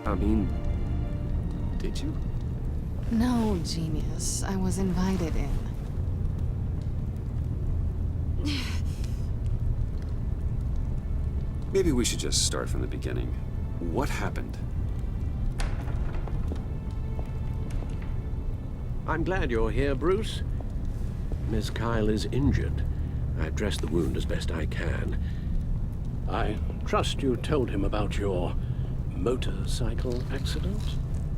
I mean, did you? No, genius. I was invited in. Maybe we should just start from the beginning. What happened? I'm glad you're here, Bruce. Miss Kyle is injured. I've dressed the wound as best I can. I trust you told him about your motorcycle accident?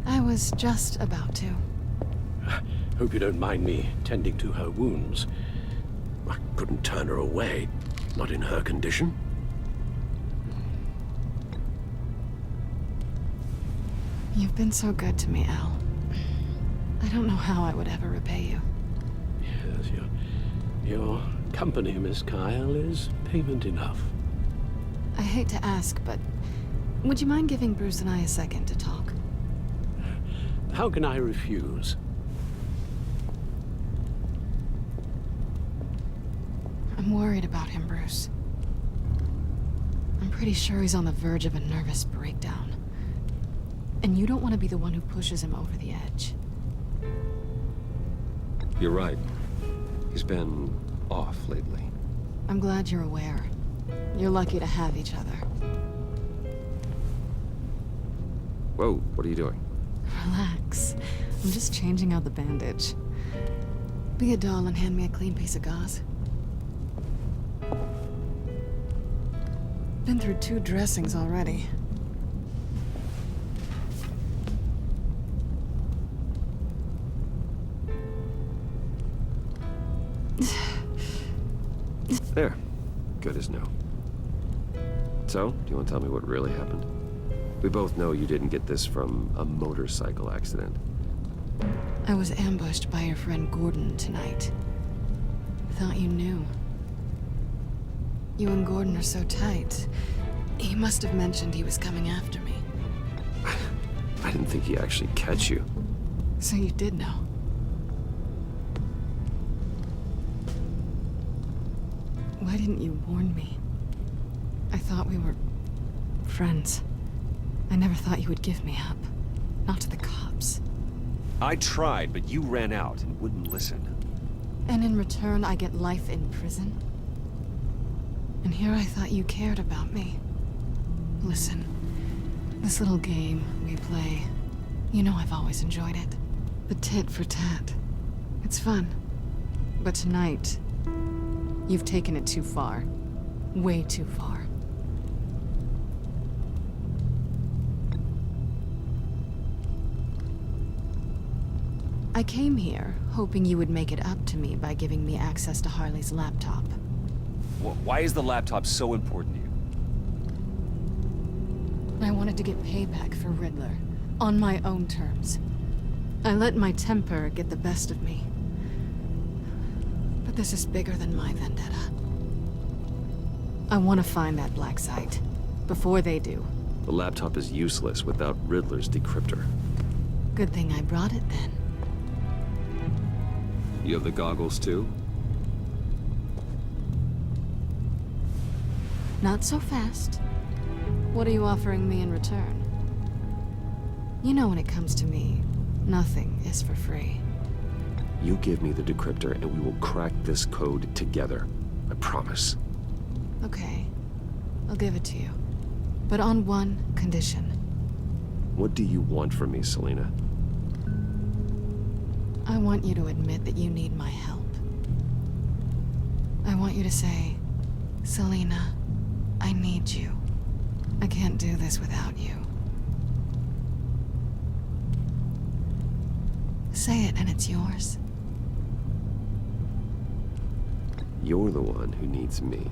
I was just about to. Hope you don't mind me tending to her wounds. I couldn't turn her away, not in her condition. You've been so good to me, Al. I don't know how I would ever repay you. Yes, your company, Miss Kyle, is payment enough. I hate to ask, but would you mind giving Bruce and I a second to talk? How can I refuse? I'm worried about him, Bruce. I'm pretty sure he's on the verge of a nervous breakdown. And you don't want to be the one who pushes him over the edge. You're right. He's been off lately. I'm glad you're aware. You're lucky to have each other. Whoa, what are you doing? Relax. I'm just changing out the bandage. Be a doll and hand me a clean piece of gauze. Been through 2 dressings already. There. Good as new. So, do you want to tell me what really happened? We both know you didn't get this from a motorcycle accident. I was ambushed by your friend Gordon tonight. Thought you knew. You and Gordon are so tight. He must have mentioned he was coming after me. I didn't think he'd actually catch you. So you did know. Why didn't you warn me? I thought we were friends. I never thought you would give me up. Not to the cops. I tried, but you ran out and wouldn't listen. And in return, I get life in prison? And here I thought you cared about me. Listen, this little game we play, you know I've always enjoyed it. The tit for tat. It's fun. But tonight, you've taken it too far. Way too far. I came here hoping you would make it up to me by giving me access to Harley's laptop. Why is the laptop so important to you? I wanted to get payback for Riddler, on my own terms. I let my temper get the best of me. But this is bigger than my vendetta. I want to find that black site, before they do. The laptop is useless without Riddler's decryptor. Good thing I brought it then. You have the goggles too? Not so fast. What are you offering me in return? You know when it comes to me, nothing is for free. You give me the decryptor and we will crack this code together. I promise. Okay, I'll give it to you. But on one condition. What do you want from me, Selina? I want you to admit that you need my help. I want you to say, Selina, I need you. I can't do this without you. Say it and it's yours. You're the one who needs me.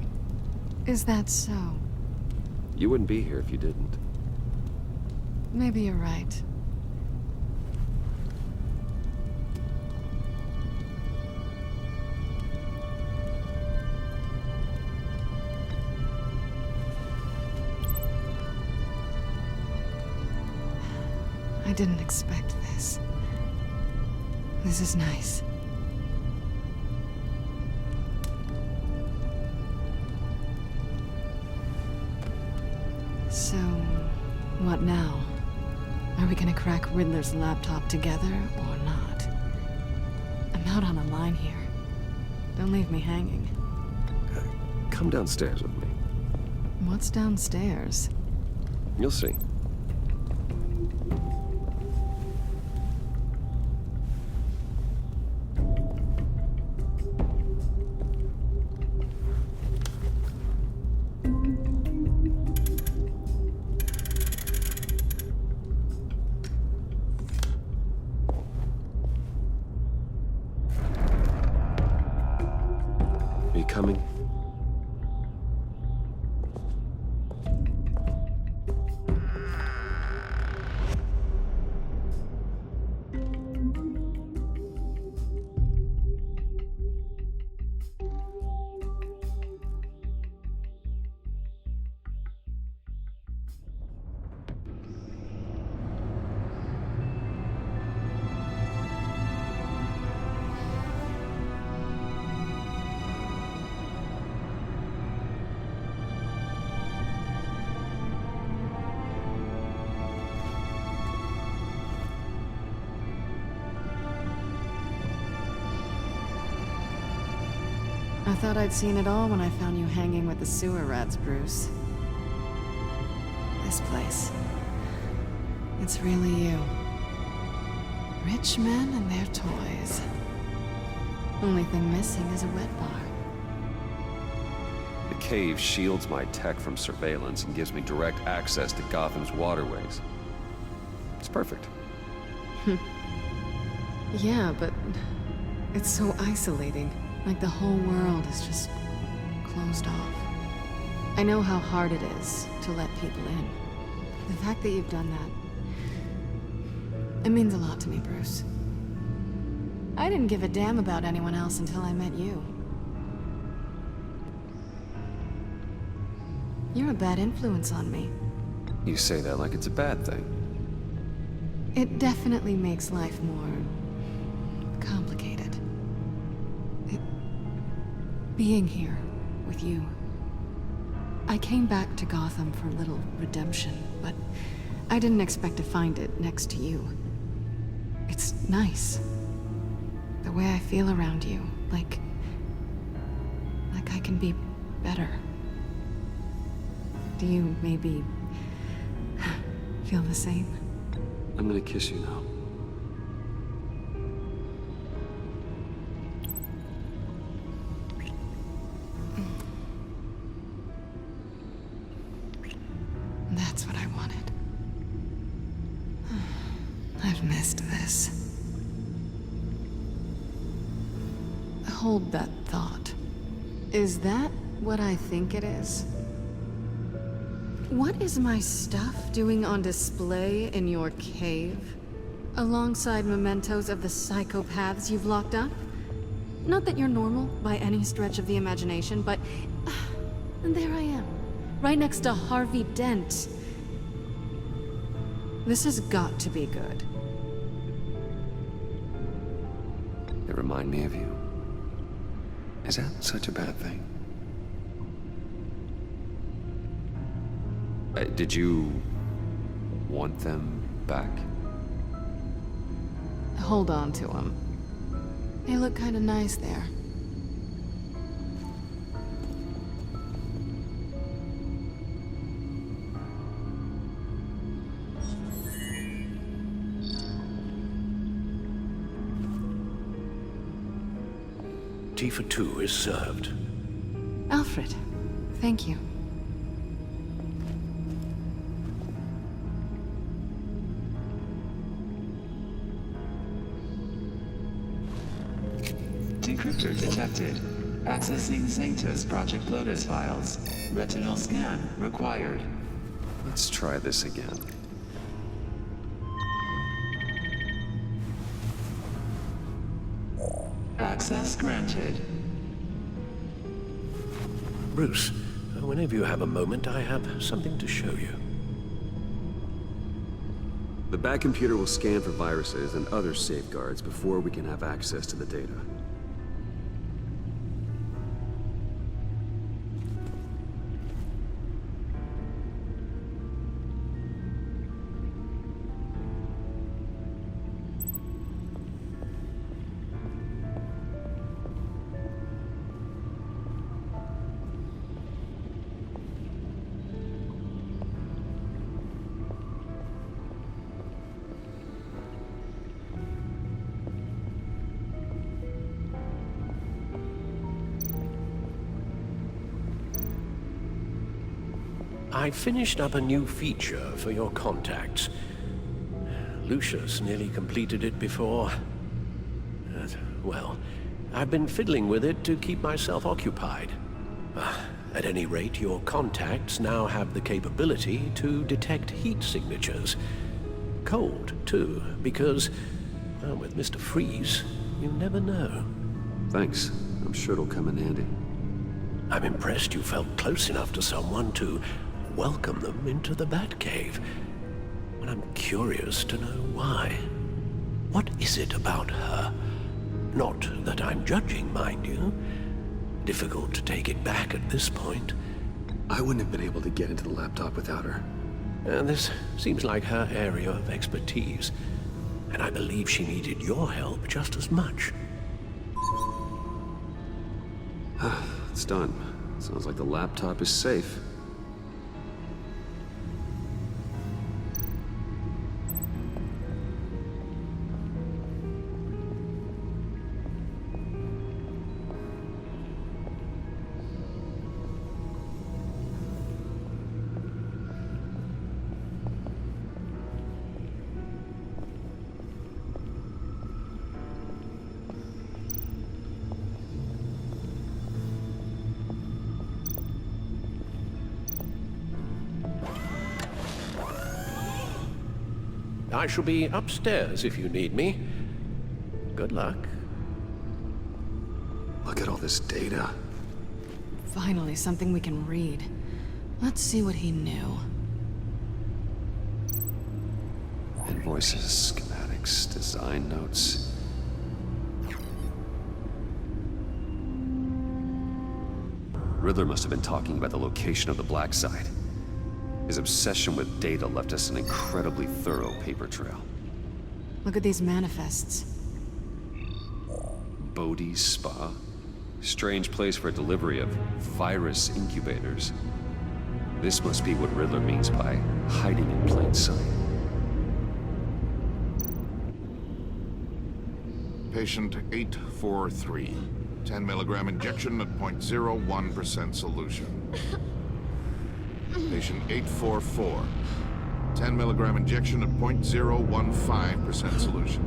Is that so? You wouldn't be here if you didn't. Maybe you're right. I didn't expect this. This is nice. So, what now? Are we gonna crack Riddler's laptop together or not? I'm out on a line here. Don't leave me hanging. Come downstairs with me. What's downstairs? You'll see. Are you coming? I thought I'd seen it all when I found you hanging with the sewer rats, Bruce. This place. It's really you. Rich men and their toys. Only thing missing is a wet bar. The cave shields my tech from surveillance and gives me direct access to Gotham's waterways. It's perfect. Yeah, but it's so isolating. Like the whole world is just closed off. I know how hard it is to let people in. The fact that you've done that, it means a lot to me, Bruce. I didn't give a damn about anyone else until I met you. You're a bad influence on me. You say that like it's a bad thing. It definitely makes life more complicated. Being here with you. I came back to Gotham for a little redemption, but I didn't expect to find it next to you. It's nice. The way I feel around you, like I can be better. Do you maybe feel the same? I'm gonna kiss you now. That's what I wanted. I've missed this. Hold that thought. Is that what I think it is? What is my stuff doing on display in your cave? Alongside mementos of the psychopaths you've locked up? Not that you're normal by any stretch of the imagination, but... and there I am. Right next to Harvey Dent. This has got to be good. They remind me of you. Is that such a bad thing? Did you want them back? Hold on to them. They look kind of nice there. Tea for two is served. Alfred, thank you. Decryptor detected. Accessing Sanctus Project Lotus files. Retinal scan required. Let's try this again. Access granted. Bruce, whenever you have a moment, I have something to show you. The back computer will scan for viruses and other safeguards before we can have access to the data. I finished up a new feature for your contacts. Lucius nearly completed it before. Well, I've been fiddling with it to keep myself occupied. At any rate, your contacts now have the capability to detect heat signatures. Cold, too, because, well, with Mr. Freeze, you never know. Thanks. I'm sure it'll come in handy. I'm impressed you felt close enough to someone to welcome them into the Batcave. But I'm curious to know why. What is it about her? Not that I'm judging, mind you. Difficult to take it back at this point. I wouldn't have been able to get into the laptop without her. This seems like her area of expertise, and I believe she needed your help just as much. It's done. Sounds like the laptop is safe. I shall be upstairs if you need me. Good luck. Look at all this data. Finally, something we can read. Let's see what he knew. Invoices, schematics, design notes. Riddler must have been talking about the location of the Black Site. His obsession with data left us an incredibly thorough paper trail. Look at these manifests. Bodhi's Spa? Strange place for delivery of virus incubators. This must be what Riddler means by hiding in plain sight. Patient 843. 10 milligram injection at 0.01% solution. Patient 844. 10 milligram injection at 0.015% solution.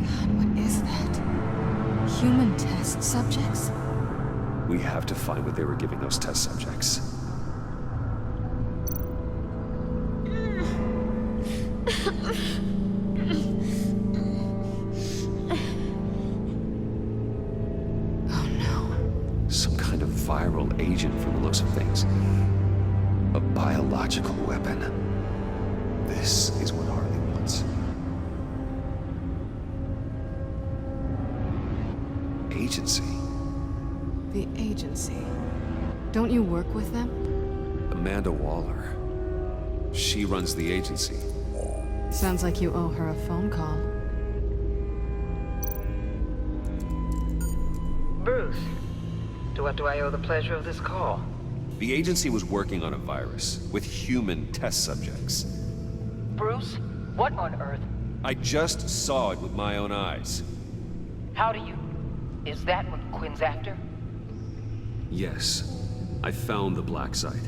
God, what is that? Human test subjects? We have to find what they were giving those test subjects. Viral agent from the looks of things. A biological weapon. This is what Harley wants. Agency. The agency. Don't you work with them? Amanda Waller. She runs the agency. Sounds like you owe her a phone call. Bruce. To what do I owe the pleasure of this call? The agency was working on a virus with human test subjects. Bruce, what on earth? I just saw it with my own eyes. How do you... Is that what Quinn's after? Yes. I found the Black Site.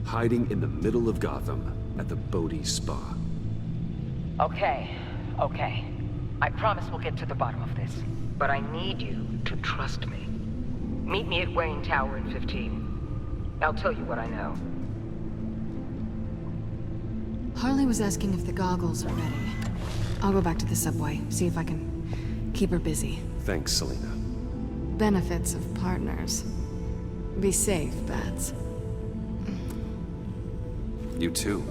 Hiding in the middle of Gotham at the Bodhi Spa. Okay. I promise we'll get to the bottom of this. But I need you to trust me. Meet me at Wayne Tower in 15. I'll tell you what I know. Harley was asking if the goggles are ready. I'll go back to the subway, see if I can keep her busy. Thanks, Selina. Benefits of partners. Be safe, Bats. You too.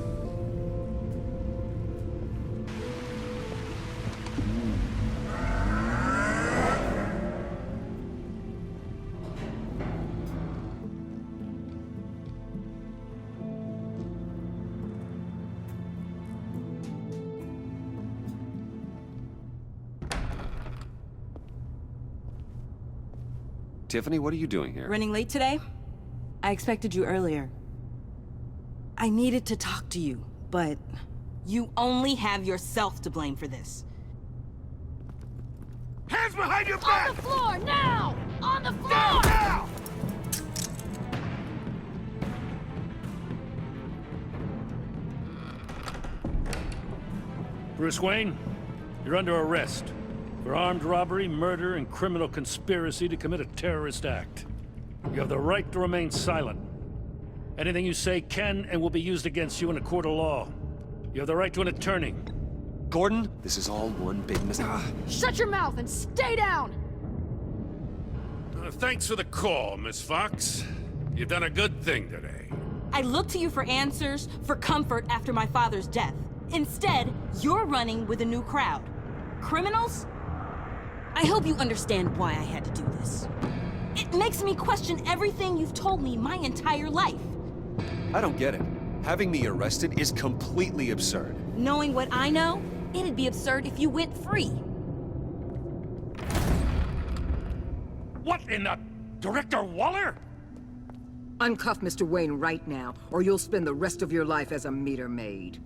Tiffany, what are you doing here? Running late today? I expected you earlier. I needed to talk to you, but you only have yourself to blame for this. Hands behind your back! On the floor, now! On the floor! Down, now! Bruce Wayne, you're under arrest for armed robbery, murder, and criminal conspiracy to commit a terrorist act. You have the right to remain silent. Anything you say can and will be used against you in a court of law. You have the right to an attorney. Gordon, this is all one big mistake. Shut your mouth and stay down! Thanks for the call, Miss Fox. You've done a good thing today. I look to you for answers, for comfort after my father's death. Instead, you're running with a new crowd. Criminals? I hope you understand why I had to do this. It makes me question everything you've told me my entire life. I don't get it. Having me arrested is completely absurd. Knowing what I know, it'd be absurd if you went free. What in the... Director Waller? Uncuff Mr. Wayne right now, or you'll spend the rest of your life as a meter maid.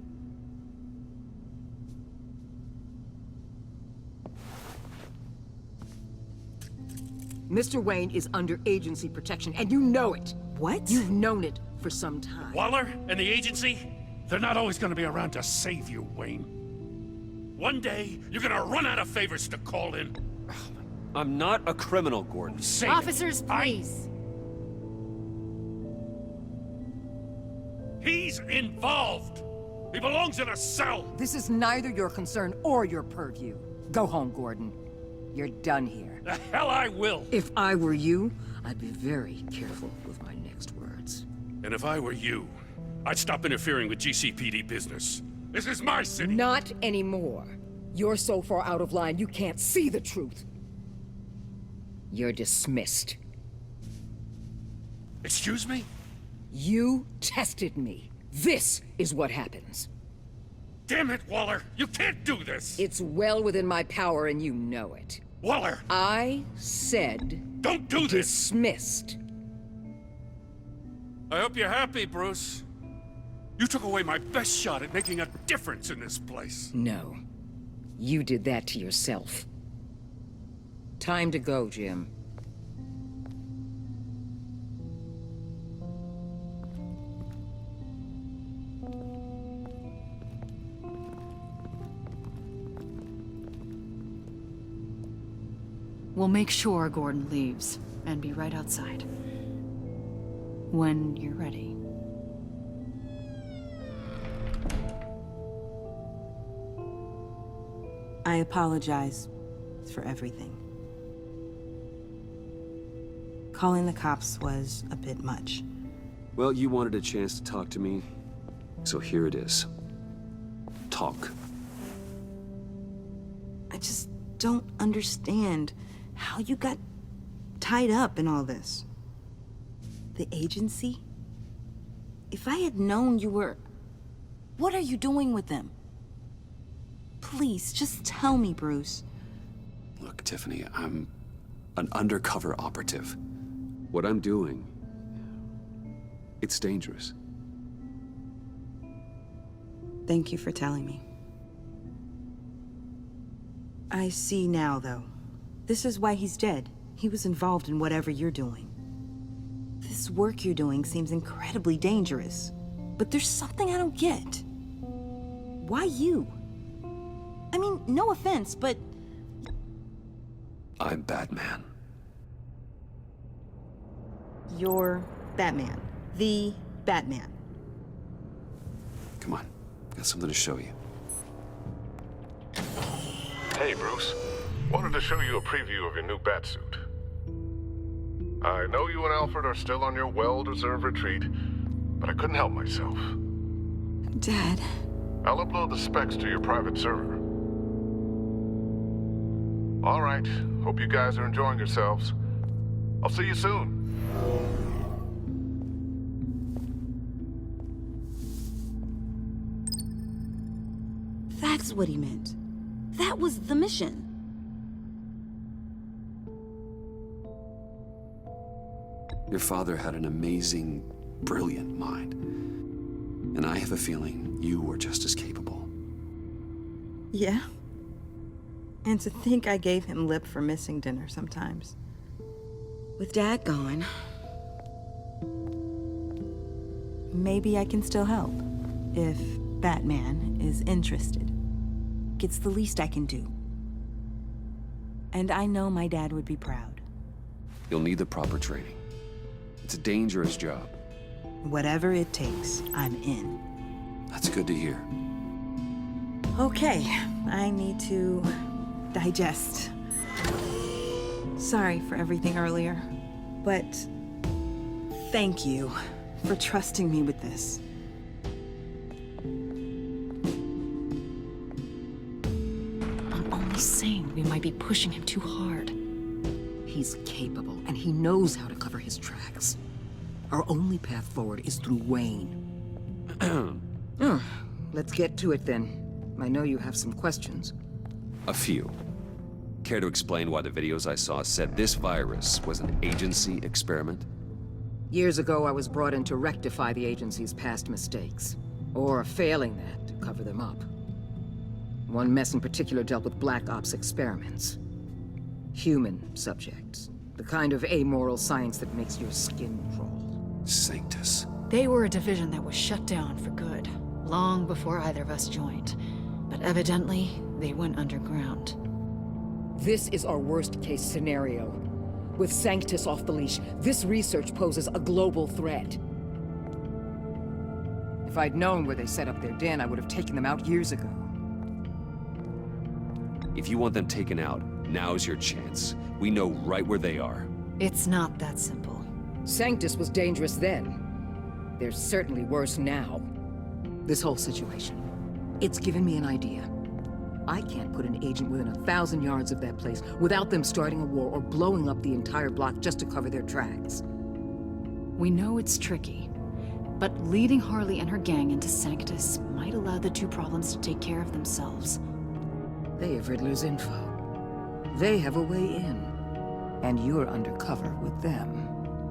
Mr. Wayne is under agency protection, and you know it. What? You've known it for some time. Waller and the agency? They're not always gonna be around to save you, Wayne. One day, you're gonna run out of favors to call in. I'm not a criminal, Gordon. Save Officers, please. He's involved. He belongs in a cell. This is neither your concern or your purview. Go home, Gordon. You're done here. The hell I will. If I were you, I'd be very careful with my next words. And if I were you, I'd stop interfering with GCPD business. This is my city. Not anymore. You're so far out of line, you can't see the truth. You're dismissed. Excuse me? You tested me. This is what happens. Damn it, Waller! You can't do this! It's well within my power and you know it. Waller! I said... Don't do this! Dismissed. I hope you're happy, Bruce. You took away my best shot at making a difference in this place. No. You did that to yourself. Time to go, Jim. We'll make sure Gordon leaves, and be right outside. When you're ready. I apologize for everything. Calling the cops was a bit much. Well, you wanted a chance to talk to me, so here it is. Talk. I just don't understand how you got tied up in all this. The agency? If I had known you were... What are you doing with them? Please, just tell me, Bruce. Look, Tiffany, I'm an undercover operative. What I'm doing, it's dangerous. Thank you for telling me. I see now, though. This is why he's dead. He was involved in whatever you're doing. This work you're doing seems incredibly dangerous. But there's something I don't get. Why you? I mean, no offense, but... I'm Batman. You're Batman. The Batman. Come on, got something to show you. Hey, Bruce. Wanted to show you a preview of your new Batsuit. I know you and Alfred are still on your well-deserved retreat, but I couldn't help myself. Dad. I'll upload the specs to your private server. All right. Hope you guys are enjoying yourselves. I'll see you soon. That's what he meant. That was the mission. Your father had an amazing, brilliant mind. And I have a feeling you were just as capable. Yeah. And to think I gave him lip for missing dinner sometimes. With Dad gone, maybe I can still help, if Batman is interested. like it's the least I can do. And I know my dad would be proud. You'll need the proper training. It's a dangerous job. Whatever it takes, I'm in. That's good to hear. Okay, I need to digest. Sorry for everything earlier, but thank you for trusting me with this. I'm only saying we might be pushing him too hard. He's capable, and he knows how to cover his tracks. Our only path forward is through Wayne. Let's get to it then. I know you have some questions. A few. Care to explain why the videos I saw said this virus was an agency experiment? Years ago, I was brought in to rectify the agency's past mistakes. Or failing that, to cover them up. One mess in particular dealt with Black Ops experiments. Human subjects. The kind of amoral science that makes your skin crawl. Sanctus. They were a division that was shut down for good, long before either of us joined. But evidently, they went underground. This is our worst-case scenario. With Sanctus off the leash, this research poses a global threat. If I'd known where they set up their den, I would have taken them out years ago. If you want them taken out, now's your chance. We know right where they are. It's not that simple. Sanctus was dangerous then. They're certainly worse now. This whole situation, it's given me an idea. I can't put an agent within 1,000 yards of that place without them starting a war or blowing up the entire block just to cover their tracks. We know it's tricky, but leading Harley and her gang into Sanctus might allow the two problems to take care of themselves. They have Riddler's info. They have a way in. And you're undercover with them.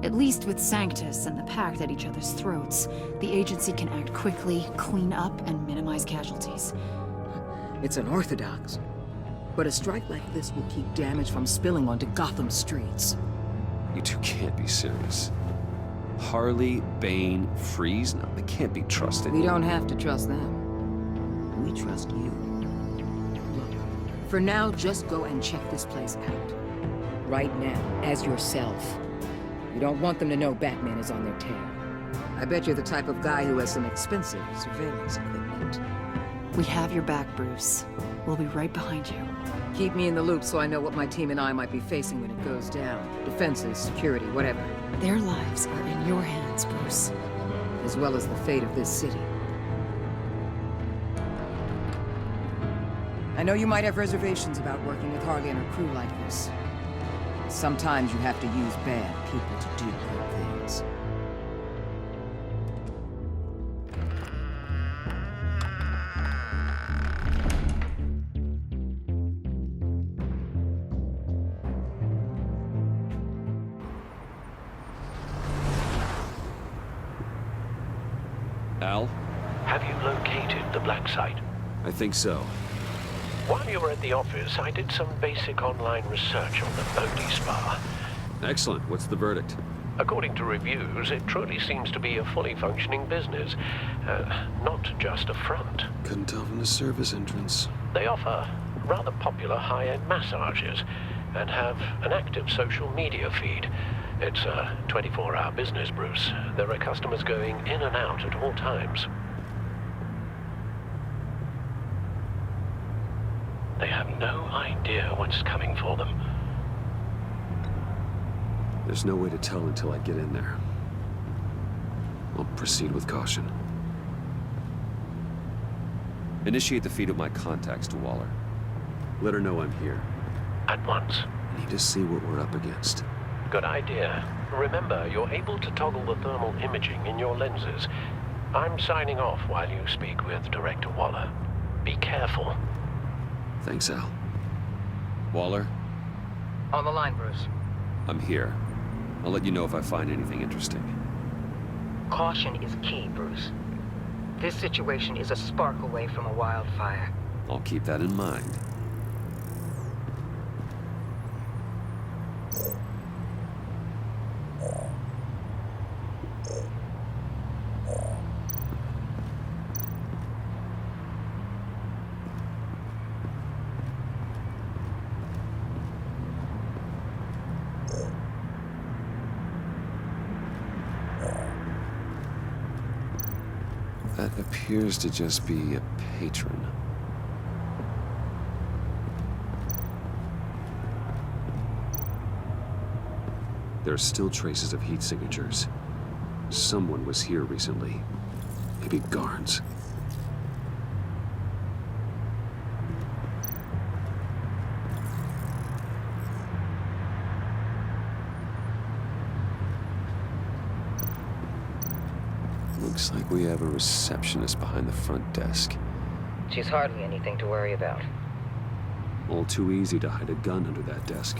At least with Sanctus and the Pact at each other's throats, the agency can act quickly, clean up, and minimize casualties. It's unorthodox. But a strike like this will keep damage from spilling onto Gotham streets. You two can't be serious. Harley, Bane, Freeze? No, they can't be trusted. We don't have to trust them. We trust you. Look, for now, just go and check this place out. Right now, as yourself. You don't want them to know Batman is on their tail. I bet you're the type of guy who has some expensive surveillance equipment. We have your back, Bruce. We'll be right behind you. Keep me in the loop so I know what my team and I might be facing when it goes down. Defenses, security, whatever. Their lives are in your hands, Bruce. As well as the fate of this city. I know you might have reservations about working with Harley and her crew like this. Sometimes you have to use bad people to do good things. Al? Have you located the black site? I think so. While you were at the office, I did some basic online research on the Bodhi Spa. Excellent. What's the verdict? According to reviews, it truly seems to be a fully functioning business, not just a front. Couldn't tell from the service entrance. They offer rather popular high-end massages and have an active social media feed. It's a 24-hour business, Bruce. There are customers going in and out at all times. They have no idea what's coming for them. There's no way to tell until I get in there. I'll proceed with caution. Initiate the feed of my contacts to Waller. Let her know I'm here. At once. I need to see what we're up against. Good idea. Remember, you're able to toggle the thermal imaging in your lenses. I'm signing off while you speak with Director Waller. Be careful. Thanks, Al. Waller? On the line, Bruce. I'm here. I'll let you know if I find anything interesting. Caution is key, Bruce. This situation is a spark away from a wildfire. I'll keep that in mind. That appears to just be a patron. There are still traces of heat signatures. Someone was here recently. Maybe Garns. Looks like we have a receptionist behind the front desk. She's hardly anything to worry about. All too easy to hide a gun under that desk.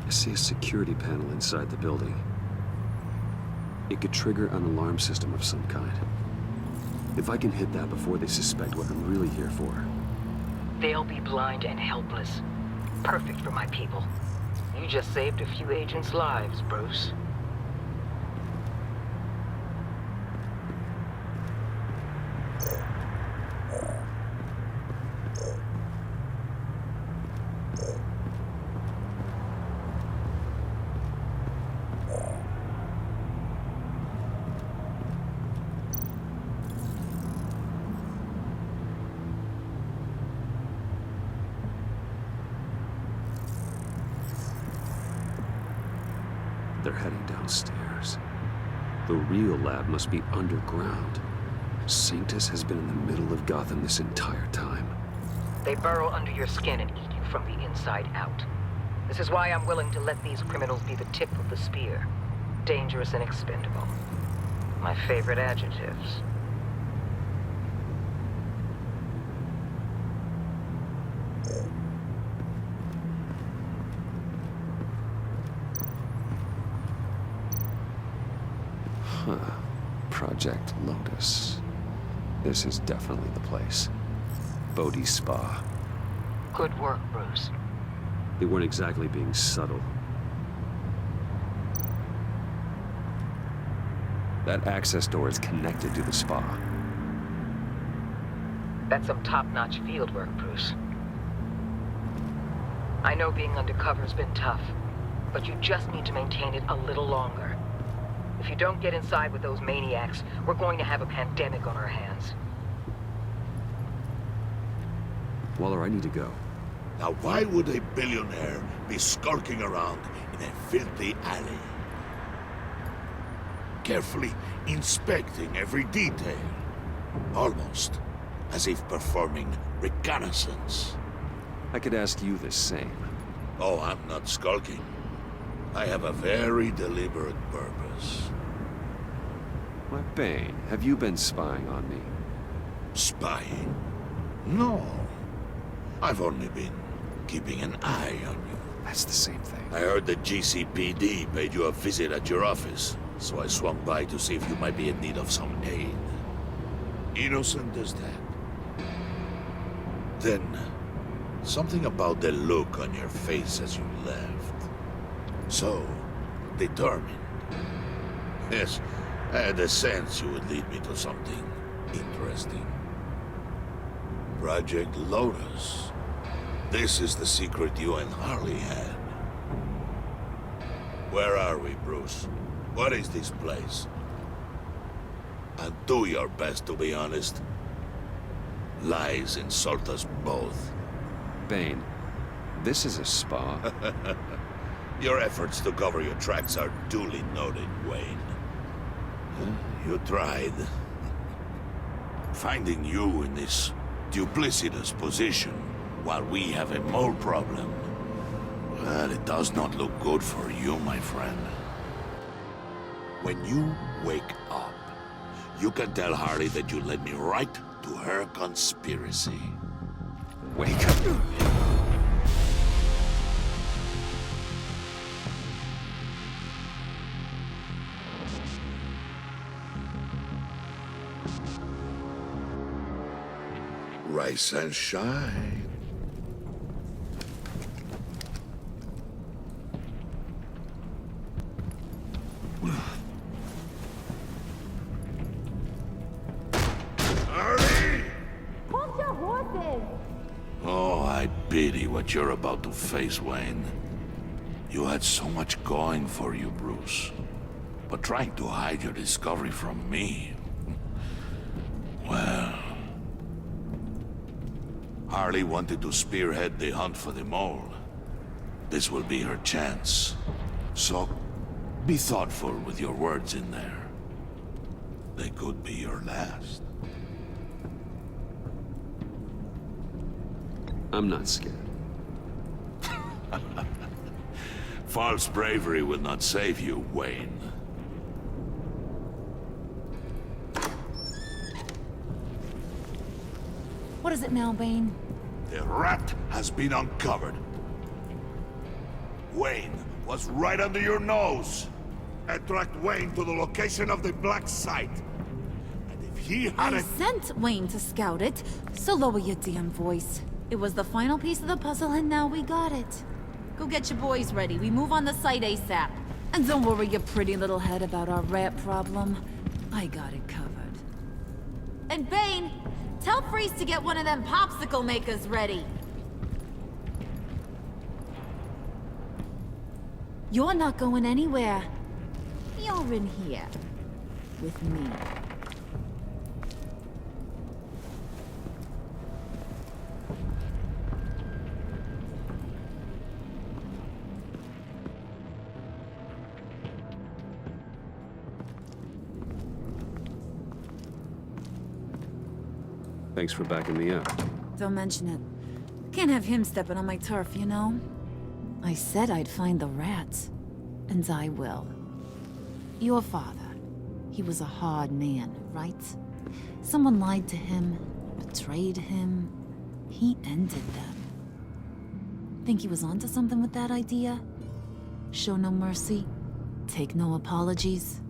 I see a security panel inside the building. It could trigger an alarm system of some kind. If I can hit that before they suspect what I'm really here for. They'll be blind and helpless. Perfect for my people. You just saved a few agents' lives, Bruce. They're heading downstairs. The real lab must be underground. Sanctus has been in the middle of Gotham this entire time. They burrow under your skin and eat you from the inside out. This is why I'm willing to let these criminals be the tip of the spear. Dangerous and expendable. My favorite adjectives. Huh. Project Lotus. This is definitely the place. Bodhi Spa. Good work, Bruce. They weren't exactly being subtle. That access door is connected to the spa. That's some top-notch field work, Bruce. I know being undercover's been tough, but you just need to maintain it a little longer. If you don't get inside with those maniacs, we're going to have a pandemic on our hands. Waller, I need to go. Now why would a billionaire be skulking around in a filthy alley? Carefully inspecting every detail. Almost as if performing reconnaissance. I could ask you the same. Oh, I'm not skulking. I have a very deliberate purpose. Why, Bane, have you been spying on me? Spying? No. I've only been keeping an eye on you. That's the same thing. I heard the GCPD paid you a visit at your office, so I swung by to see if you might be in need of some aid. Innocent as that. Then, something about the look on your face as you left. So, determined. Yes, I had a sense you would lead me to something interesting. Project Lotus. This is the secret you and Harley had. Where are we, Bruce? What is this place? And do your best to be honest. Lies insult us both. Bane, this is a spa. Your efforts to cover your tracks are duly noted, Wayne. You tried. Finding you in this duplicitous position while we have a mole problem. Well, it does not look good for you, my friend. When you wake up, you can tell Harley that you led me right to her conspiracy. Wake up. Rise and shine. Harley! Hold your horses! Oh, I pity what what you're about to face, Wayne. You had so much going for you, Bruce. But trying to hide your discovery from me... well... Harley wanted to spearhead the hunt for the mole. This will be her chance. So, be thoughtful with your words in there. They could be your last. I'm not scared. False bravery will not save you, Wayne. What is it now, Bane? The rat has been uncovered. Wayne was right under your nose. I tracked Wayne to the location of the black site. And if he had I sent Wayne to scout it, so lower your damn voice. It was the final piece of the puzzle, and now we got it. Go get your boys ready. We move on the site ASAP. And don't worry your pretty little head about our rat problem. I got it covered. And Bane, tell Freeze to get one of them popsicle makers ready. You're not going anywhere. You're in here. With me. Thanks for backing me up. Don't mention it. Can't have him stepping on my turf, you know? I said I'd find the rats. And I will. Your father. He was a hard man, right? Someone lied to him, betrayed him. He ended them. Think he was onto something with that idea? Show no mercy? Take no apologies?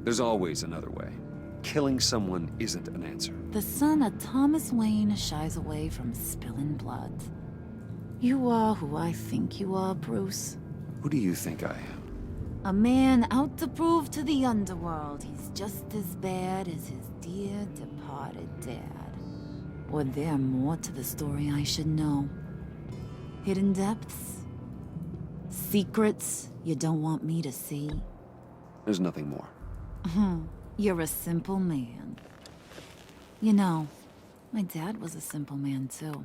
There's always another way. Killing someone isn't an answer. The son of Thomas Wayne shies away from spilling blood. You are who I think you are, Bruce. Who do you think I am? A man out to prove to the underworld he's just as bad as his dear departed dad. Or there more to the story I should know. Hidden depths? Secrets you don't want me to see? There's nothing more. You're a simple man. You know, my dad was a simple man, too.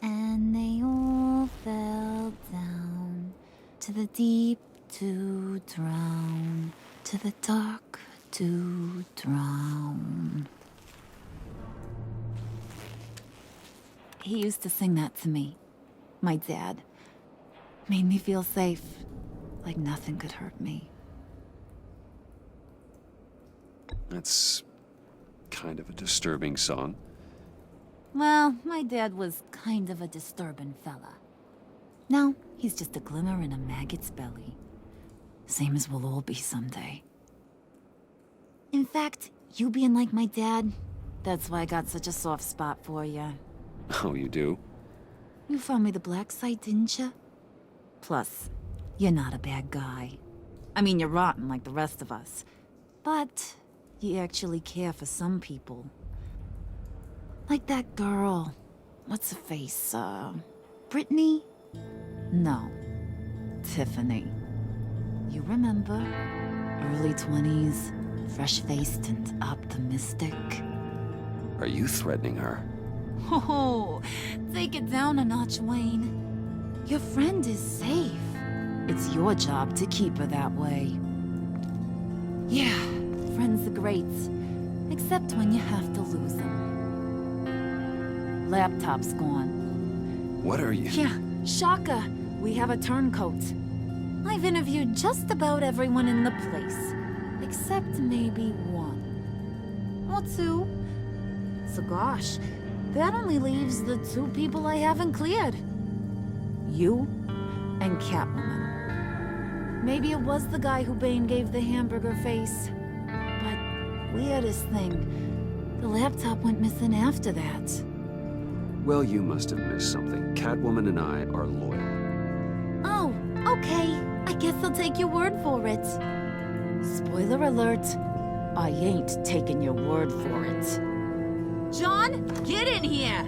And they all fell down to the deep to drown, to the dark to drown. He used to sing that to me. My dad. Made me feel safe. Like nothing could hurt me. That's kind of a disturbing song. Well, my dad was kind of a disturbing fella. Now, he's just a glimmer in a maggot's belly. Same as we'll all be someday. In fact, you being like my dad, that's why I got such a soft spot for you. Oh, you do? You found me the black site, didn't you? Plus, you're not a bad guy. I mean, you're rotten like the rest of us. But you actually care for some people. Like that girl. What's her face? Brittany? No. Tiffany. You remember? Early 20s, fresh-faced and optimistic. Are you threatening her? Oh, take it down a notch, Wayne. Your friend is safe. It's your job to keep her that way. Yeah, friends are great. Except when you have to lose them. Laptop's gone. What are you? Yeah, shocker. We have a turncoat. I've interviewed just about everyone in the place. Except maybe one. Or two. So gosh, that only leaves the two people I haven't cleared. You and Catwoman. Maybe it was the guy who Bane gave the hamburger face. But weirdest thing, the laptop went missing after that. Well, you must have missed something. Catwoman and I are loyal. Oh, okay. I guess I'll take your word for it. Spoiler alert, I ain't taking your word for it. John, get in here!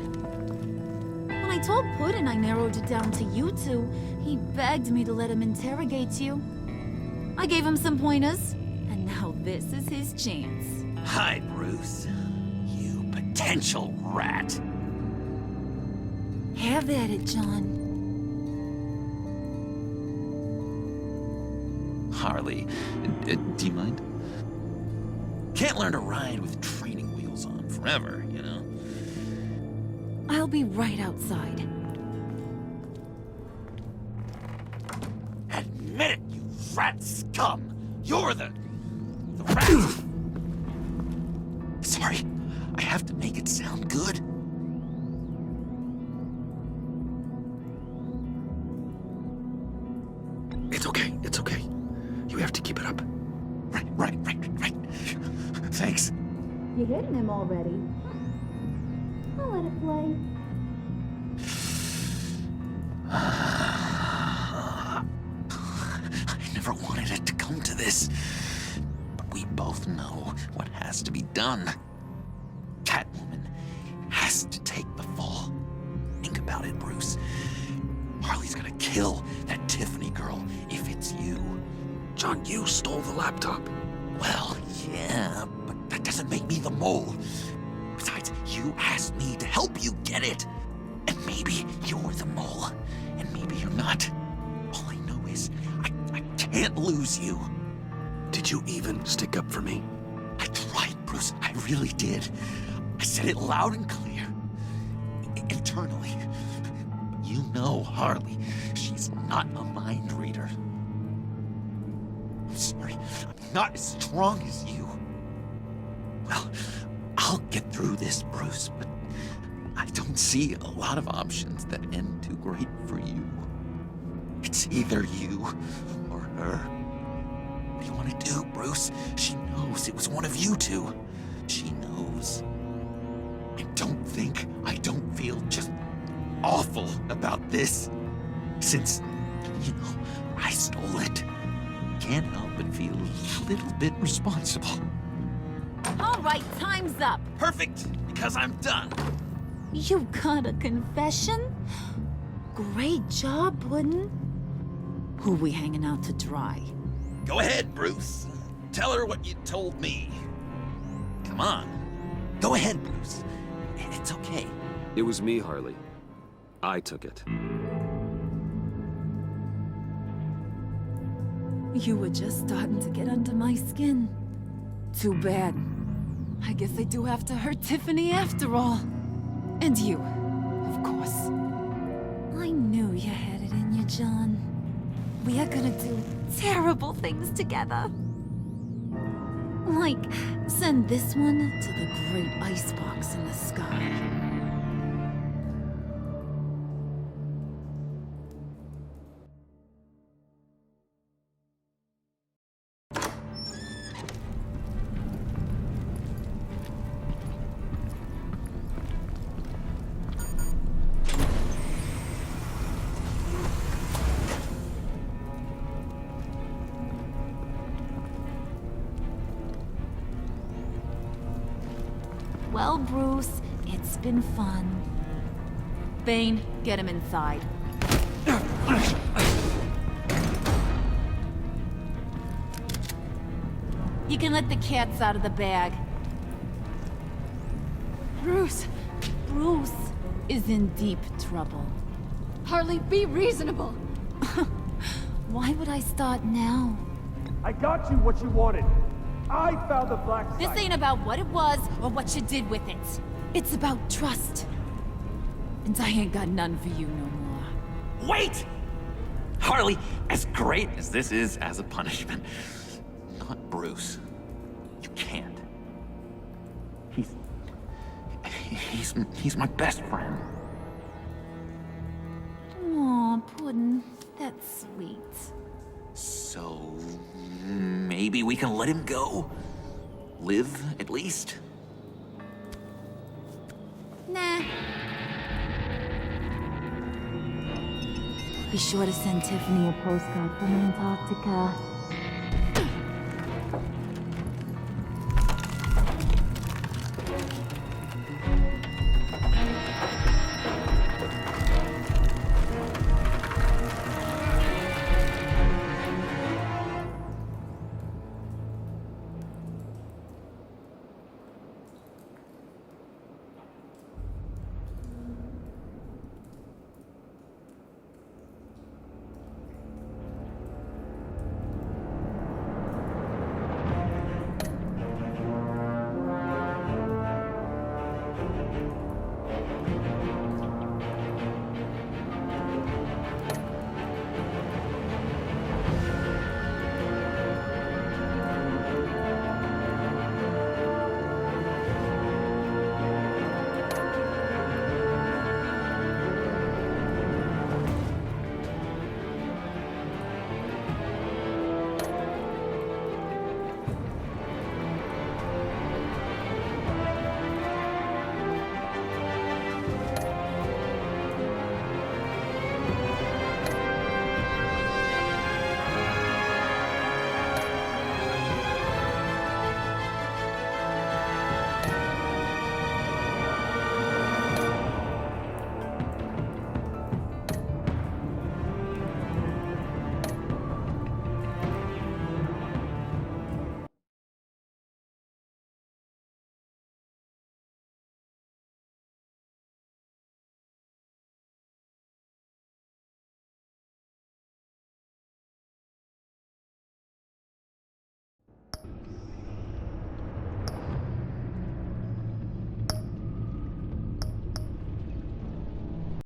When I told Puddin' I narrowed it down to you two, he begged me to let him interrogate you. I gave him some pointers, and now this is his chance. Hi, Bruce. You potential rat. Have at it, John. Harley, do you mind? Can't learn to ride with training wheels on forever, you know? I'll be right outside. Admit it, you rat scum! You're the rat! Sorry, I have to make it sound good. It's okay, it's okay. You have to keep it up. Right. Thanks. You're hitting him already. I'll let it play. I never wanted it to come to this. But we both know what has to be done. Catwoman has to take the fall. Think about it, Bruce. Harley's gonna kill that Tiffany girl if it's you. John, you stole the laptop. Well, yeah, but that doesn't make me the mole. Besides, you asked me to help you get it. And maybe you're the mole, and maybe you're not. All I know is I can't lose you. Did you even stick up for me? I tried, Bruce. I really did. I said it loud and clear. Internally. But you know Harley. She's not a mind reader. I'm sorry. I'm not as strong as you. Well, I'll get through this, Bruce, but I don't see a lot of options that end too great for you. It's either you or her. What do you want to do, Bruce? She knows it was one of you two. She knows. I don't feel just awful about this. Since, I stole it. Can't help but feel a little bit responsible. All right, time's up. Perfect, because I'm done. You got a confession? Great job, Puddin'. Who we hanging out to dry? Go ahead, Bruce. Tell her what you told me. Come on. Go ahead, Bruce. It's okay. It was me, Harley. I took it. You were just starting to get under my skin. Too bad. I guess I do have to hurt Tiffany after all. And you, of course. I knew you had it in you, John. We are gonna do terrible things together. Like, send this one to the great icebox in the sky. Well, Bruce, it's been fun. Bane, get him inside. You can let the cats out of the bag. Bruce! Bruce is in deep trouble. Harley, be reasonable! Why would I start now? I got you what you wanted. I found the black site. This ain't about what it was or what you did with it. It's about trust. And I ain't got none for you no more. Wait! Harley, as great as this is as a punishment, not Bruce. You can't. He's my best friend. Aw, Puddin', that's sweet. So, maybe we can let him go? Live, at least? Nah. Be sure to send Tiffany a postcard from Antarctica.